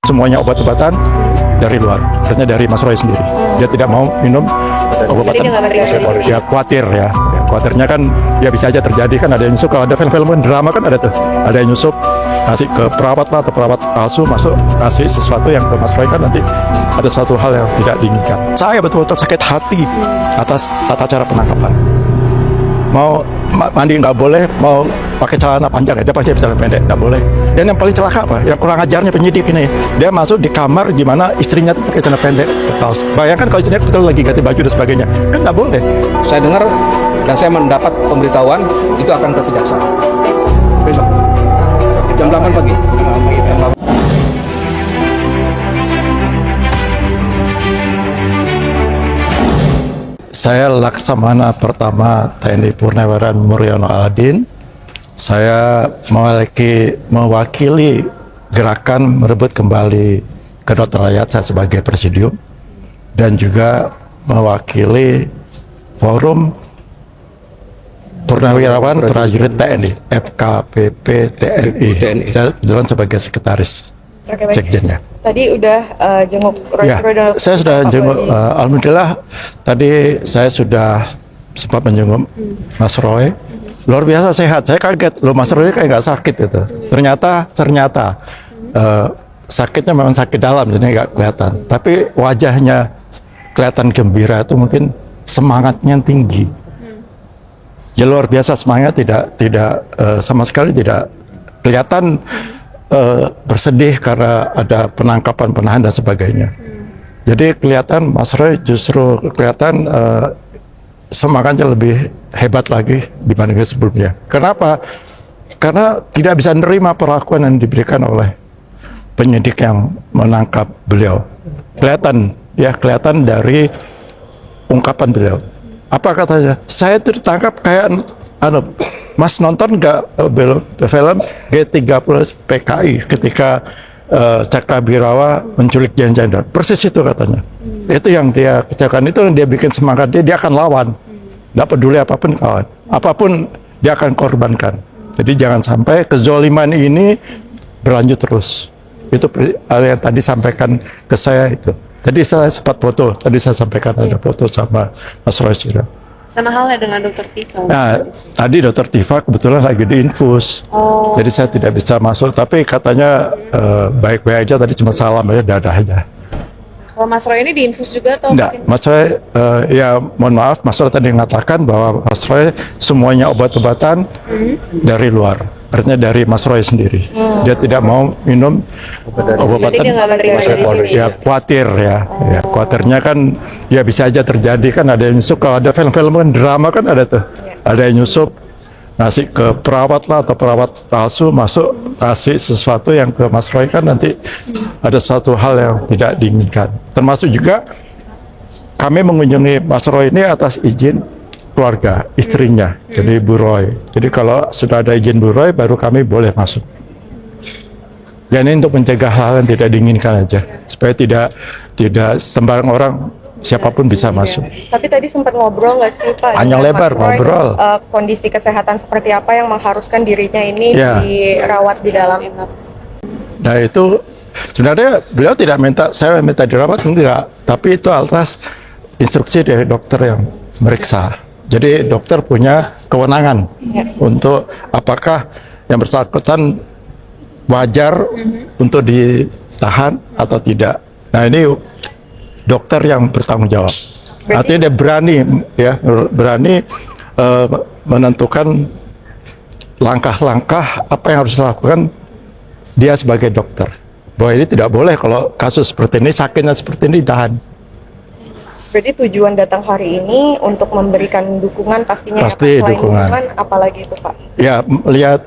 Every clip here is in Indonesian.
semuanya obat-obatan dari luar, artinya dari Mas Roy sendiri. Dia tidak mau minum obat-obatan. Ya khawatir ya. Khawatirnya kan ya bisa aja terjadi kan, ada yang nyusup. Kalau ada film-film drama kan ada tuh, ada yang nyusup ngasih ke perawat lah, atau perawat palsu masuk ngasih sesuatu yang ke Mas Roy, kan nanti ada suatu hal yang tidak diinginkan. Saya betul-betul sakit hati atas tata cara penangkapan. Mau mandi nggak boleh, mau pakai celana panjang, dia pakai celana pendek nggak boleh. Dan yang paling celaka apa? Yang kurang ajarnya penyidik ini, dia masuk di kamar di mana istrinya tuh pakai celana pendek, kaos. Bayangkan kalau istrinya betul lagi ganti baju dan sebagainya, kan nggak boleh. Saya dengar dan saya mendapat pemberitahuan itu akan ke Kejaksaan besok jam 8 pagi. Saya Laksamana Pertama TNI Purnawirawan Muryono Aladin. Saya mewakili gerakan merebut kembali kedaulatan rakyat saya sebagai presidium, dan juga mewakili forum Purnawirawan Prajurit TNI FKPP TNI. Saya kebetulan sebagai sekretaris sekjennya. Tadi udah jenguk Ya, saya sudah jenguk. Alhamdulillah tadi saya sudah sempat menjenguk Mas Roy. Luar biasa sehat. Saya kaget, loh Mas Roy kayak nggak sakit itu. Ternyata sakitnya memang sakit dalam, jadi nggak kelihatan. Tapi wajahnya kelihatan gembira, itu mungkin semangatnya tinggi. Ya luar biasa semangat, tidak sama sekali tidak kelihatan bersedih karena ada penangkapan, penahan dan sebagainya. Jadi kelihatan Mas Roy justru kelihatan semangatnya lebih hebat lagi dibanding sebelumnya. Kenapa? Karena tidak bisa menerima perlakuan yang diberikan oleh penyidik yang menangkap beliau. Kelihatan dari ungkapan beliau. Apa katanya? Saya ditangkap kayak Mas nonton nggak film G30 PKI ketika Cakrabirawa menculik Jan Jandar? Persis itu katanya. Itu yang dia kecelakaan, itu yang dia bikin semangat dia akan lawan. Nggak peduli apapun kawan, apapun dia akan korbankan. Jadi jangan sampai kezoliman ini berlanjut terus. Itu yang tadi sampaikan ke saya itu. Tadi saya sempat foto, tadi saya sampaikan ada foto sama Mas Roy Sira. sama halnya dengan Dokter Tifa. Nah, tadi Dokter Tifa kebetulan lagi diinfus, jadi saya tidak bisa masuk. Tapi katanya baik-baik aja, tadi cuma salam aja, dadah aja. Kalau Mas Roy ini diinfus juga atau Enggak, Mas Roy, ya mohon maaf, Mas Roy tadi mengatakan bahwa Mas Roy semuanya obat-obatan dari luar, artinya dari Mas Roy sendiri. Dia tidak mau minum obat-obatan. Jadi dia nggak menerima dari sini. Ya khawatir ya. Ya, khawatirnya kan ya bisa aja terjadi kan, ada yang nyusup. Kalau ada film-film drama kan ada tuh, ada yang nyusup ngasih ke perawat lah, atau perawat palsu masuk ngasih sesuatu yang ke Mas Roy, kan nanti ada suatu hal yang tidak diinginkan. Termasuk juga kami mengunjungi Mas Roy ini atas izin keluarga, istrinya, jadi Bu Roy. Jadi kalau sudah ada izin Bu Roy, baru kami boleh masuk. Ya ini untuk mencegah hal yang tidak diinginkan aja, supaya tidak sembarang orang, siapapun bisa masuk. Tapi tadi sempat ngobrol nggak sih Pak? Panjang dengan lebar Mas Roy, ngobrol. Kondisi kesehatan seperti apa yang mengharuskan dirinya ini dirawat di dalam? Nah itu sebenarnya beliau tidak minta, saya minta dirawat enggak, tapi itu atas instruksi dari dokter yang meriksa. Jadi dokter punya kewenangan untuk apakah yang bersangkutan wajar untuk ditahan atau tidak. Nah ini dokter yang bertanggung jawab. Artinya dia berani menentukan langkah-langkah apa yang harus dilakukan dia sebagai dokter. Bahwa ini tidak boleh kalau kasus seperti ini, sakitnya seperti ini ditahan. Berarti tujuan datang hari ini untuk memberikan dukungan pastinya. Pasti ya, Pak. dukungan. Apalagi itu Pak? Ya melihat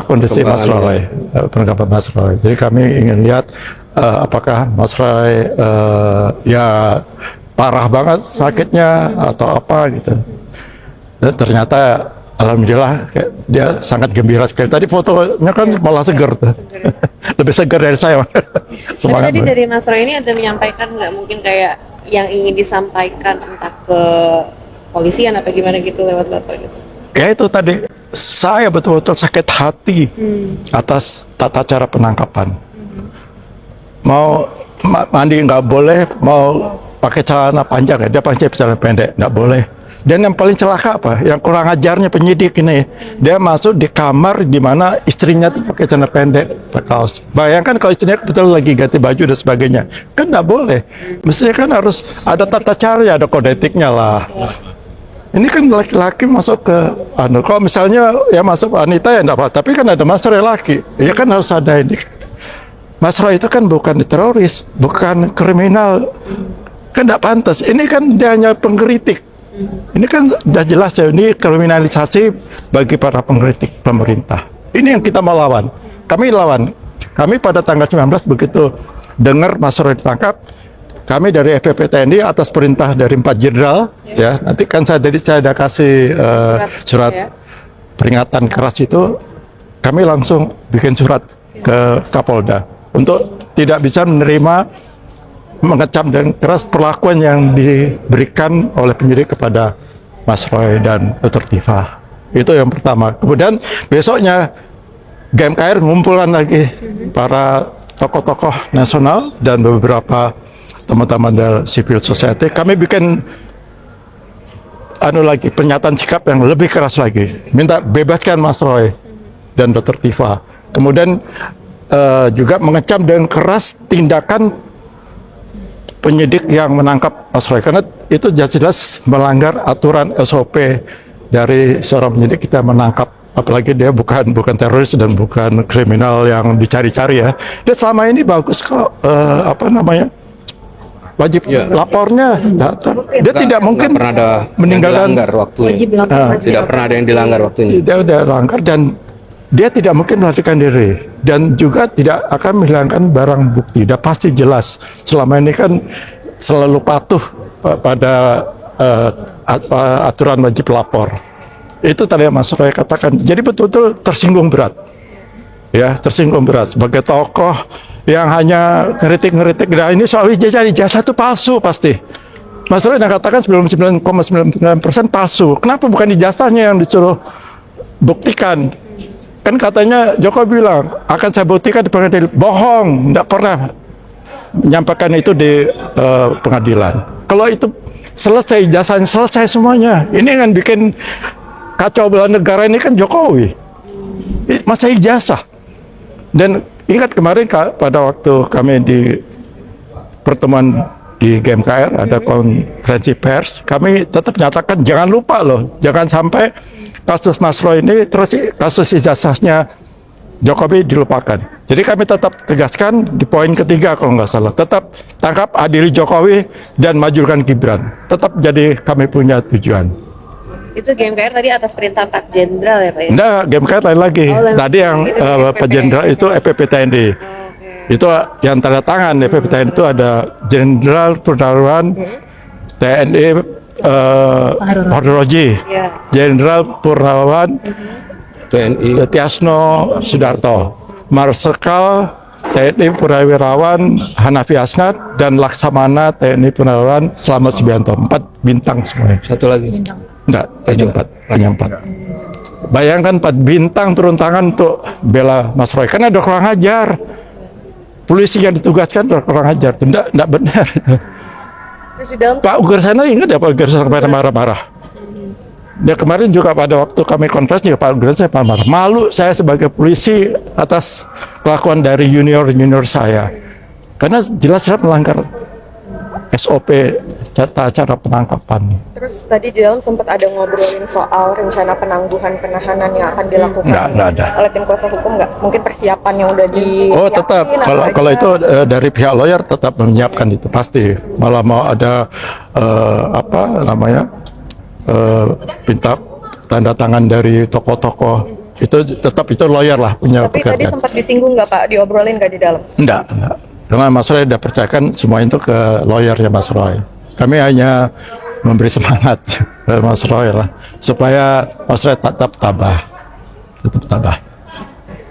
kondisi Mas Roy, penangkapan Mas Roy. Jadi kami ingin lihat apakah Mas Roy ya parah banget sakitnya atau apa gitu. Dan ternyata alhamdulillah dia sangat gembira sekali. Tadi fotonya kan malah seger tuh. Lebih segar dari saya. Tapi tadi dari Mas Roy ini ada menyampaikan nggak, mungkin kayak yang ingin disampaikan entah ke polisian apa gimana gitu lewat Bapak gitu? Ya itu tadi, saya betul-betul sakit hati atas tata cara penangkapan. mau mandi nggak boleh, mau pakai celana panjang dia pakai celana pendek nggak boleh. Dan yang paling celaka apa? Yang kurang ajarnya penyidik ini, dia masuk di kamar di mana istrinya tuh pakai celana pendek, pakai kaos. Bayangkan kalau istrinya kebetulan lagi ganti baju dan sebagainya, kan nggak boleh. Mestinya kan harus ada tata cara, ada kode etiknya lah. Ini kan laki-laki masuk ke, kalau misalnya ya masuk wanita ya enggak apa, tapi kan ada Mas Roy laki, ya kan harus ada ini. Mas Roy itu kan bukan teroris, bukan kriminal, kan enggak pantas. Ini kan dia hanya pengkritik. Ini kan sudah jelas ya, ini kriminalisasi bagi para pengkritik pemerintah. Ini yang kita mau lawan. Kami lawan. Kami pada tanggal 19 begitu dengar Mas Roy ditangkap, kami dari FPP TNI atas perintah dari 4 jenderal, ya nanti kan saya ada kasih surat peringatan keras itu, kami langsung bikin surat ke Kapolda untuk tidak bisa menerima mengecam dan keras perlakuan yang diberikan oleh penyidik kepada Mas Roy dan Dr. Tifa. Itu yang pertama. Kemudian besoknya GMKR mengumpulkan lagi para tokoh-tokoh nasional dan beberapa teman-teman dari civil society. Kami bikin lagi pernyataan sikap yang lebih keras lagi, minta bebaskan Mas Roy dan Dr. Tifa. Kemudian juga mengecam dengan keras tindakan penyidik yang menangkap Mas Roy, karena itu jelas melanggar aturan SOP dari seorang penyidik. Kita menangkap, apalagi dia bukan teroris dan bukan kriminal yang dicari-cari ya. Dia selama ini bagus kok, wajib lapornya datang. Dia tidak mungkin pernah ada meninggalkan waktunya. Tidak pernah ada yang dilanggar waktunya. Dia udah langgar dan dia tidak mungkin melarikan diri dan juga tidak akan menghilangkan barang bukti. Dia pasti jelas selama ini kan selalu patuh pada aturan wajib lapor. Itu tadi yang Mas Roy katakan. Jadi betul-betul tersinggung berat. Ya, tersinggung berat sebagai tokoh yang hanya ngeritik. Nah, ini soal ijazah itu palsu pasti. Mas Roy yang katakan 99,99% palsu. Kenapa bukan ijazahnya yang disuruh buktikan? Kan katanya Jokowi bilang akan saya buktikan di pengadilan. Bohong, tidak pernah menyampaikan itu di pengadilan. Kalau itu selesai ijazahnya, selesai semuanya. Ini yang bikin kacau belah negara ini kan Jokowi. Masa ijazah. Dan ingat kemarin pada waktu kami di pertemuan di GMKR ada konferensi pers, kami tetap nyatakan jangan lupa loh, jangan sampai kasus Mas Roy ini terus kasus ijazahnya Jokowi dilupakan. Jadi kami tetap tegaskan di poin ketiga kalau nggak salah, tetap tangkap, adili Jokowi dan majukan Gibran. Tetap jadi kami punya tujuan. Itu GMKR tadi atas perintah 4 jenderal ya Pak ya? Enggak, GMKR lain lagi. Tadi yang Pak Jenderal itu FPP TNI. Itu yang tanda tangan FPP TNI itu ada Jenderal Purnawirawan TNI Hordoroji, Jenderal Purnawirawan TNI Tiasno Sudarto, Marsikal TNI Purnawirawan Hanafi Asnat, dan Laksamana TNI Purnawirawan Slamet Subianto. 4 bintang semuanya. Satu lagi. Enggak, hanya 4. Bayangkan 4 bintang turun tangan untuk bela Mas Roy. Karena ada kurang ajar. Polisi yang ditugaskan udah kurang ajar. Enggak benar itu. Terus di dalam Pak Ugarsana ingat ya Pak Ugarsana kemarin marah-marah. Dia kemarin juga pada waktu kami konferensi juga Pak Ugarsana marah. Malu saya sebagai polisi atas kelakuan dari junior saya. Karena jelas-jelas melanggar SOP tata cara penangkapan. Terus tadi di dalam sempat ada ngobrolin soal rencana penangguhan penahanan yang akan dilakukan Nggak ada. oleh tim kuasa hukum, nggak? Mungkin persiapan yang udah di. Oh tetap, kalau itu dari pihak lawyer tetap menyiapkan itu pasti. Malah mau ada minta tanda tangan dari tokoh-tokoh itu, tetap itu lawyer lah punya Tapi pekerjaan. tadi sempat disinggung nggak Pak, diobrolin nggak di dalam? Enggak. Karena Mas Roy sudah percayakan semua itu ke lawyernya Mas Roy. Kami hanya memberi semangat Mas Roy lah, supaya Mas Roy tetap tabah.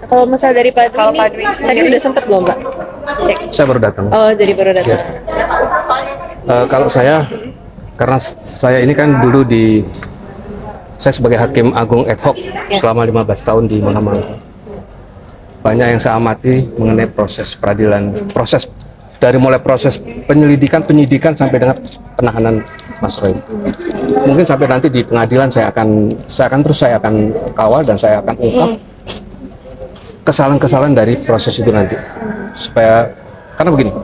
Kalau misalnya dari Pak Kalau Dwi Pak ini, Dwi tadi sendiri- udah sempet belum Pak? Cek. Saya baru datang. Oh, jadi baru datang. Kalau saya, karena saya ini kan dulu saya sebagai hakim agung ad hoc selama 15 tahun di Mahkamah. Banyak yang saya amati mengenai proses peradilan, proses dari mulai proses penyidikan sampai dengan penahanan Mas Roy. Mungkin sampai nanti di pengadilan saya akan kawal dan saya akan ungkap kesalahan-kesalahan dari proses itu nanti. Supaya, karena begini,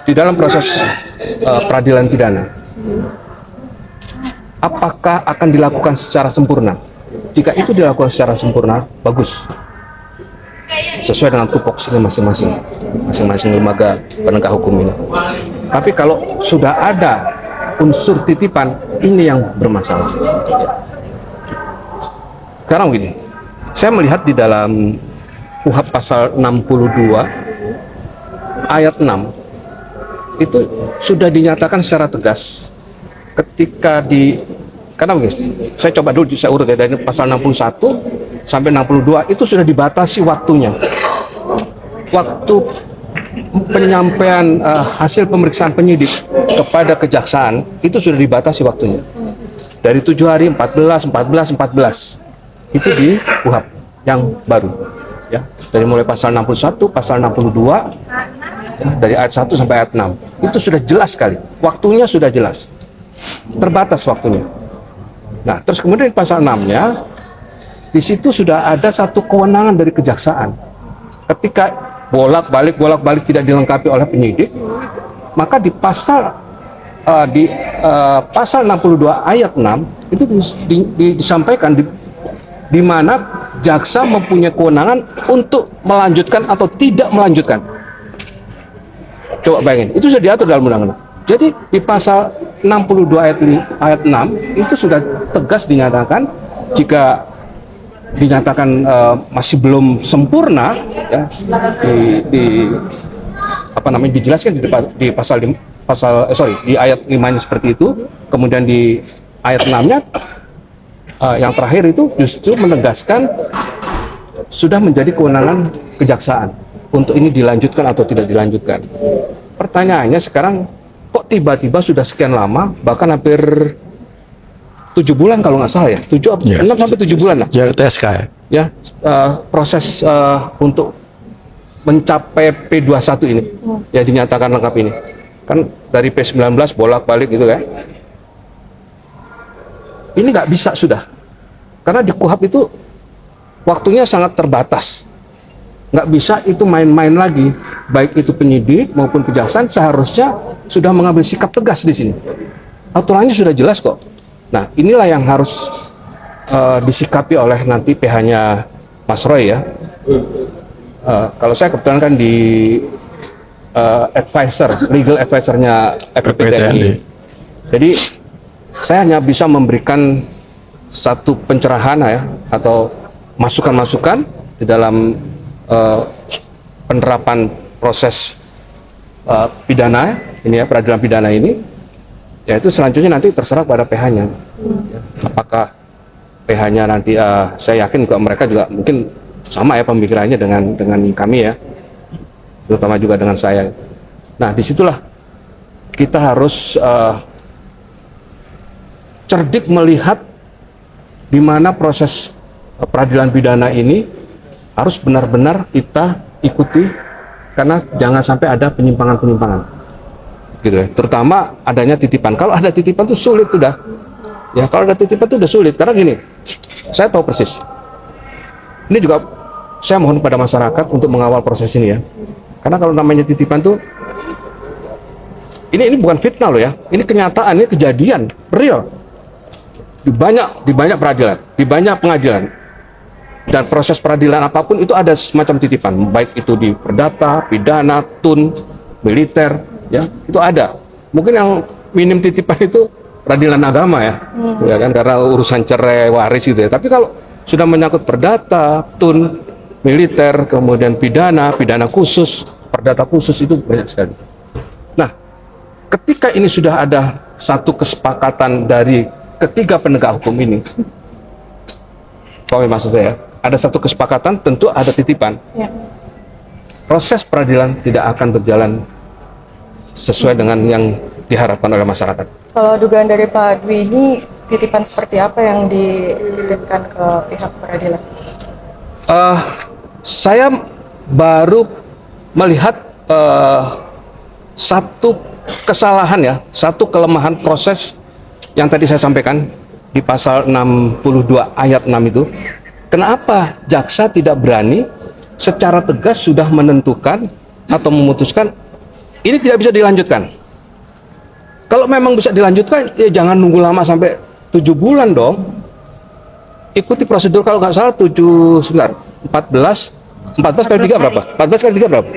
di dalam proses peradilan pidana, apakah akan dilakukan secara sempurna? Jika itu dilakukan secara sempurna, bagus, sesuai dengan tupoksinya masing-masing lembaga penegak hukum ini. Tapi kalau sudah ada unsur titipan, ini yang bermasalah. Sekarang begini, saya melihat di dalam KUHP pasal 62 ayat 6 itu sudah dinyatakan secara tegas ketika karena begini, saya coba dulu saya urut ya, dari pasal 61 sampai 62 itu sudah dibatasi waktunya. Waktu penyampaian hasil pemeriksaan penyidik kepada kejaksaan itu sudah dibatasi waktunya. Dari 7 hari, 14 itu di KUHP yang baru ya. Dari mulai pasal 61, pasal 62 ya, dari ayat 1 sampai ayat 6 itu sudah jelas sekali. Waktunya sudah jelas. Terbatas waktunya. Nah, terus kemudian di pasal 6-nya di situ sudah ada satu kewenangan dari kejaksaan. Ketika bolak-balik tidak dilengkapi oleh penyidik, maka di pasal 62 ayat 6 itu disampaikan di mana jaksa mempunyai kewenangan untuk melanjutkan atau tidak melanjutkan. Coba bayangin, itu sudah diatur dalam undang-undang. Jadi di pasal 62 ayat 6 itu sudah tegas dinyatakan jika dinyatakan masih belum sempurna ya, dijelaskan di di ayat 5-nya seperti itu. Kemudian di ayat 6-nya yang terakhir itu justru menegaskan sudah menjadi kewenangan kejaksaan untuk ini dilanjutkan atau tidak dilanjutkan. Pertanyaannya sekarang, kok tiba-tiba sudah sekian lama, bahkan hampir 7 bulan kalau nggak salah ya, 6 sampai 7 bulan lah. Jarak TSK ya. Ya, proses untuk mencapai P21 ini, ya dinyatakan lengkap ini. Kan dari P19 bolak-balik gitu kan. Ini nggak bisa sudah. Karena di KUHP itu waktunya sangat terbatas. Nggak bisa itu main-main lagi. Baik itu penyidik maupun kejaksaan seharusnya sudah mengambil sikap tegas di sini. Aturannya sudah jelas kok. Nah, inilah yang harus disikapi oleh nanti PH-nya Mas Roy ya. Kalau saya kebetulan kan di legal advisor-nya FPPTNI. Jadi saya hanya bisa memberikan satu pencerahan ya, atau masukan-masukan di dalam penerapan proses pidana ini ya, peradilan pidana ini. Ya itu selanjutnya nanti terserah pada PH-nya. Apakah PH-nya nanti saya yakin juga mereka juga mungkin sama ya pemikirannya dengan kami ya, terutama juga dengan saya. Nah disitulah kita harus cerdik melihat di mana proses peradilan pidana ini harus benar-benar kita ikuti, karena jangan sampai ada penyimpangan-penyimpangan gitu ya. Terutama adanya titipan. Kalau ada titipan itu sulit sudah. Ya, kalau ada titipan itu udah sulit, karena gini, saya tahu persis. Ini juga saya mohon kepada masyarakat untuk mengawal proses ini ya. Karena kalau namanya titipan tuh ini bukan fitnah loh ya. Ini kenyataan, ini kejadian real. Di banyak peradilan, di banyak pengadilan. Dan proses peradilan apapun itu ada semacam titipan, baik itu di perdata, pidana, tun, militer, ya itu ada. Mungkin yang minim titipan itu peradilan agama ya, ya kan, karena urusan cerai waris gitu ya. Tapi kalau sudah menyangkut perdata, tun, militer, kemudian pidana khusus, perdata khusus itu banyak sekali. Nah, ketika ini sudah ada satu kesepakatan dari ketiga penegak hukum ini, maksud saya, ada satu kesepakatan, tentu ada titipan. Ya. Proses peradilan tidak akan berjalan sesuai dengan yang diharapkan oleh masyarakat. Kalau dugaan dari Pak Dwi ini, titipan seperti apa yang dititipkan ke pihak peradilan? Saya baru melihat satu kesalahan ya, satu kelemahan proses yang tadi saya sampaikan di pasal 62 ayat 6 itu. Kenapa jaksa tidak berani secara tegas sudah menentukan atau memutuskan ini tidak bisa dilanjutkan? Kalau memang bisa dilanjutkan, ya jangan nunggu lama sampai 7 bulan dong. Ikuti prosedur, kalau nggak salah 14 kali 3 berapa? 14 kali 3 berapa?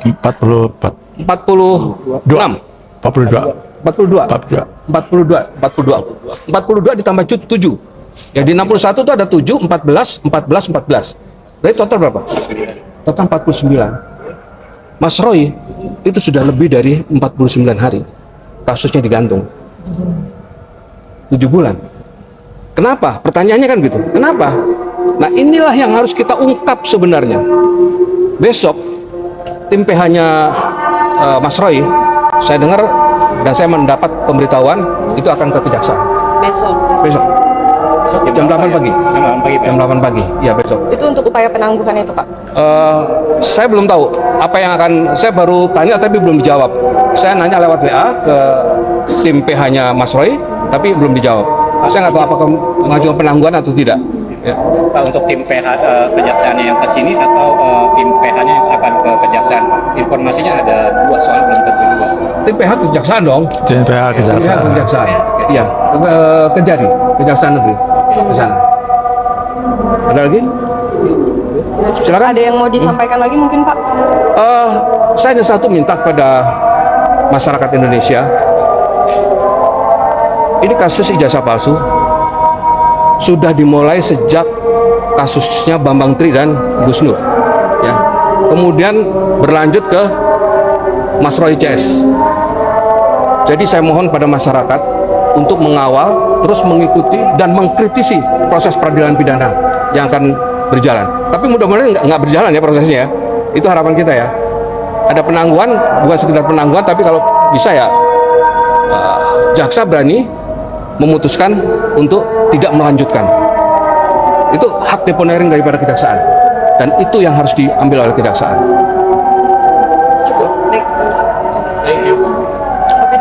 44, 46. 42, 42. 42 ditambah 7. Ya di 61 itu ada 7, 14, 14. Berarti total berapa? Total 49. Mas Roy itu sudah lebih dari 49 hari kasusnya digantung. 7 bulan. Kenapa? Pertanyaannya kan gitu. Kenapa? Nah, inilah yang harus kita ungkap sebenarnya. Besok tim PH-nya Mas Roy, saya dengar dan saya mendapat pemberitahuan itu akan ke kejaksaan. Besok. Jam 8 pagi. Jam 8 pagi. Ya, besok. Itu untuk upaya penangguhan itu, Pak? Saya belum tahu apa yang akan, saya baru tanya tapi belum dijawab. Saya nanya lewat WA ke tim PH-nya Mas Roy, tapi belum dijawab. Saya nggak tahu apakah mengajukan penangguhan atau tidak. Ya. Pak, untuk tim PH kejaksaannya yang ke sini atau tim PH-nya yang akan ke kejaksaan? Informasinya ada 2 soal, belum tentu 2. Tim PH kejaksaan dong. tim PH kejaksaan. Kejaksaan. Iya, Kejari, Kejaksaan Negeri. Ke sana. Ada lagi? Silakan. Ada yang mau disampaikan lagi mungkin, Pak? Saya hanya satu minta kepada masyarakat Indonesia. Ini kasus ijazah palsu sudah dimulai sejak kasusnya Bambang Tri dan Gus Nur, ya. Kemudian berlanjut ke Mas Roy CS. Jadi saya mohon pada masyarakat untuk mengawal, terus mengikuti dan mengkritisi proses peradilan pidana yang akan berjalan. Tapi mudah-mudahan nggak berjalan ya prosesnya ya. Itu harapan kita ya. Ada penangguhan, bukan sekedar penangguhan, tapi kalau bisa ya jaksa berani memutuskan untuk tidak melanjutkan. Itu hak deponering daripada kejaksaan, dan itu yang harus diambil oleh kejaksaan. Oke,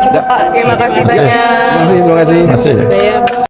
cukup, Pak. Terima kasih banyak. Terima kasih. Masih. Saya